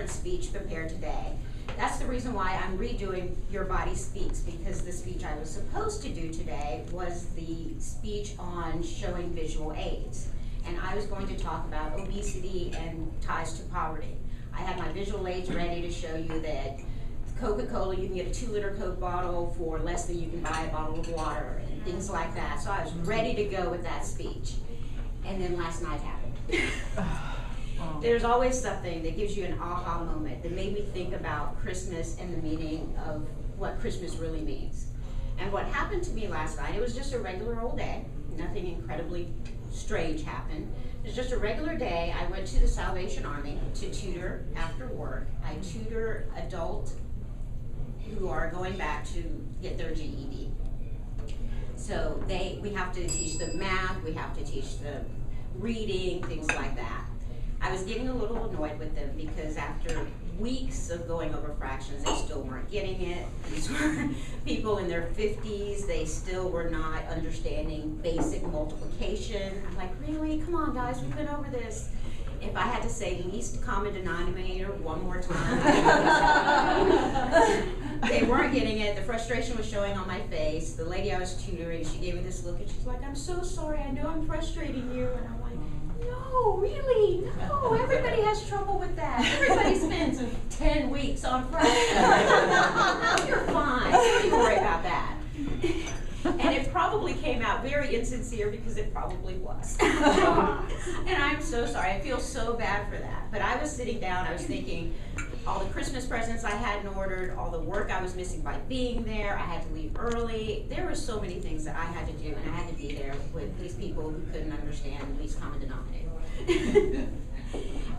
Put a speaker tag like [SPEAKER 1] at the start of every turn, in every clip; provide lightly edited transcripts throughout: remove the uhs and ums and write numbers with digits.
[SPEAKER 1] different speech prepared today. That's the reason why I'm redoing Your Body Speaks, because the speech I was supposed to do today was the speech on showing visual aids. And I was going to talk about obesity and ties to poverty. I had my visual aids ready to show you that Coca-Cola, you can get a 2-liter Coke bottle for less than you can buy a bottle of water and things like that. So I was ready to go with that speech. And then last night happened. There's always something that gives you an aha moment that made me think about Christmas and the meaning of what Christmas really means. And what happened to me last night, it was just a regular old day. Nothing incredibly strange happened. It was just a regular day. I went to the Salvation Army to tutor after work. I tutor adults who are going back to get their GED. So we have to teach them math, we have to teach them reading, things like that. I was getting a little annoyed with them because after weeks of going over fractions, they still weren't getting it. These were people in their 50s, they still were not understanding basic multiplication. I'm like, really? Come on guys, we've been over this. If I had to say least common denominator one more time, they weren't getting it. The frustration was showing on my face. The lady I was tutoring, she gave me this look and she's like, I'm so sorry, I know I'm frustrating you. And I'm like, no, really, no, everybody has trouble with that. Everybody spends 10 weeks on fractions. No, you're fine, don't even worry about that. And it probably came out very insincere because it probably was. And I'm so sorry, I feel so bad for that. But I was sitting down, I was thinking, all the Christmas presents I hadn't ordered, all the work I was missing by being there, I had to leave early. There were so many things that I had to do, and I had to be there with these people who couldn't understand the least common denominator.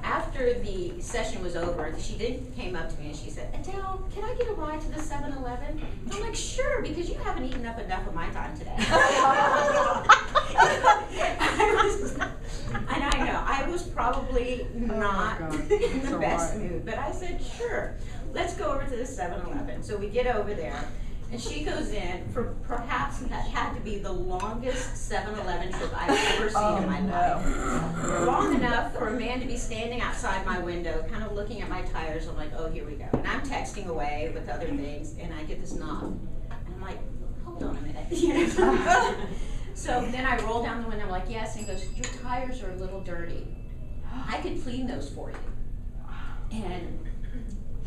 [SPEAKER 1] After the session was over, she came up to me and she said, Adele, can I get a ride to the 7-Eleven? I'm like, sure, because you haven't eaten up enough of my time today. And I know, I was probably not in the best mood, but I said, sure, let's go over to the 7-Eleven. So we get over there, and she goes in for perhaps that had to be the longest 7-Eleven trip I've ever seen in my life. Long enough for a man to be standing outside my window, kind of looking at my tires. I'm like, oh, here we go. And I'm texting away with other things, and I get this knock. And I'm like, hold on a minute. So then I roll down the window, I'm like, yes, and he goes, your tires are a little dirty. I could clean those for you. And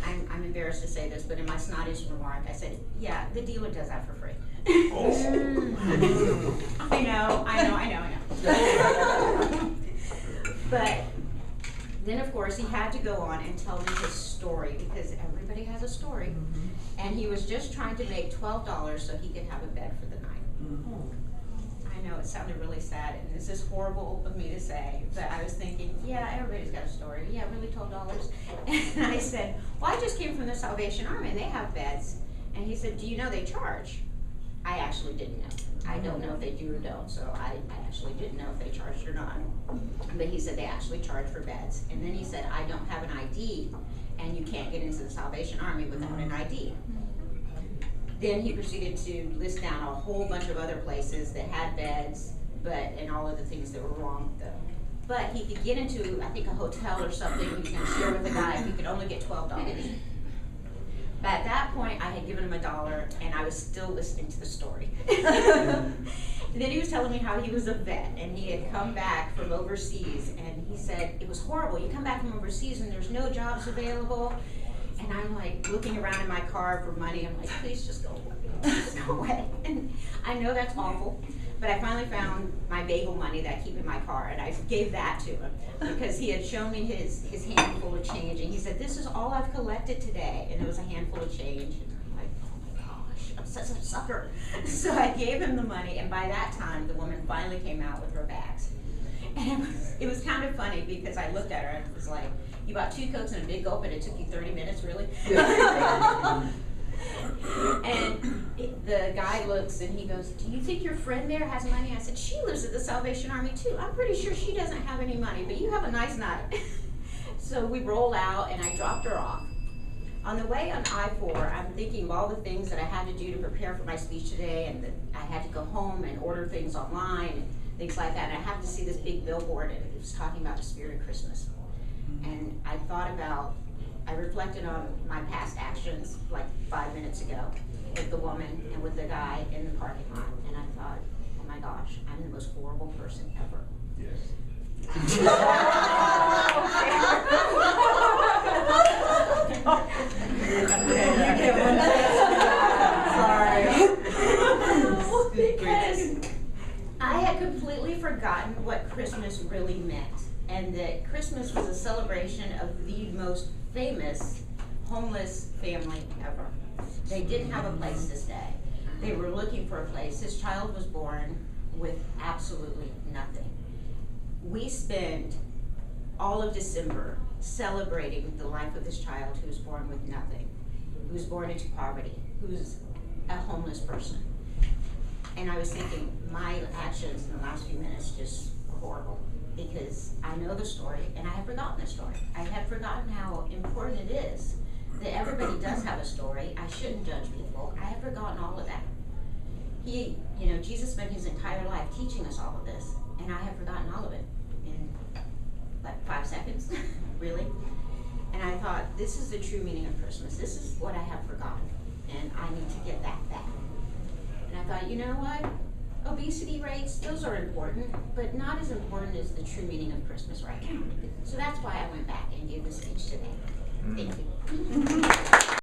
[SPEAKER 1] I'm embarrassed to say this, but in my snottiest remark, I said, yeah, the dealer does that for free. I know. But then, of course, he had to go on and tell me his story, because everybody has a story. And he was just trying to make $12 so he could have a bed for the night. I know it sounded really sad, and this is horrible of me to say, but I was thinking, yeah, everybody's got a story. Yeah, really, $12? And I said, well, I just came from the Salvation Army, and they have beds. And he said, do you know they charge? I actually didn't know. I don't know if they do or don't, so I actually didn't know if they charged or not. But he said they actually charge for beds. And then he said, I don't have an ID, and you can't get into the Salvation Army without an ID. Then he proceeded to list down a whole bunch of other places that had beds, and all of the things that were wrong with them. But he could get into, I think, a hotel or something. He was going to share with the guy if he could only get $12. But at that point, I had given him $1, and I was still listening to the story. And then he was telling me how he was a vet, and he had come back from overseas, and he said, it was horrible. You come back from overseas, and there's no jobs available. And I'm like looking around in my car for money. I'm like, please just go away. Just go away. And I know that's awful, but I finally found my bagel money that I keep in my car, and I gave that to him because he had shown me his handful of change, and he said, this is all I've collected today. And it was a handful of change. And I'm like, oh my gosh, I'm such a sucker. So I gave him the money, and by that time, the woman finally came out with her bags. And it was kind of funny because I looked at her and it was like, you bought 2 Cokes and a big gulp and it took you 30 minutes, really? And the guy looks and he goes, do you think your friend there has money? I said, she lives at the Salvation Army too. I'm pretty sure she doesn't have any money, but you have a nice night. So we roll out and I dropped her off. On the way on I-4, I'm thinking of all the things that I had to do to prepare for my speech today, and that I had to go home and order things online and things like that. And I happened to see this big billboard, and it was talking about the spirit of Christmas. And I reflected on my past actions like 5 minutes ago with the woman and with the guy in the parking lot, and I thought, oh my gosh, I'm the most horrible person ever.
[SPEAKER 2] Yes.
[SPEAKER 1] Because I had completely forgotten what Christmas really meant, and that Christmas was a celebration of the most famous homeless family ever. They didn't have a place to stay. They were looking for a place. This child was born with absolutely nothing. We spend all of December celebrating the life of this child who was born with nothing, who was born into poverty, who's a homeless person. And I was thinking, my actions in the last few minutes just were horrible, because I know the story and I have forgotten the story. I have forgotten how important it is that everybody does have a story. I shouldn't judge people. I have forgotten all of that. Jesus spent his entire life teaching us all of this, and I have forgotten all of it in like 5 seconds, really. And I thought, this is the true meaning of Christmas. This is what I have forgotten, and I need to get that back. And I thought, you know what? Obesity rates, those are important, but not as important as the true meaning of Christmas right now. So that's why I went back and gave the speech today. Thank you.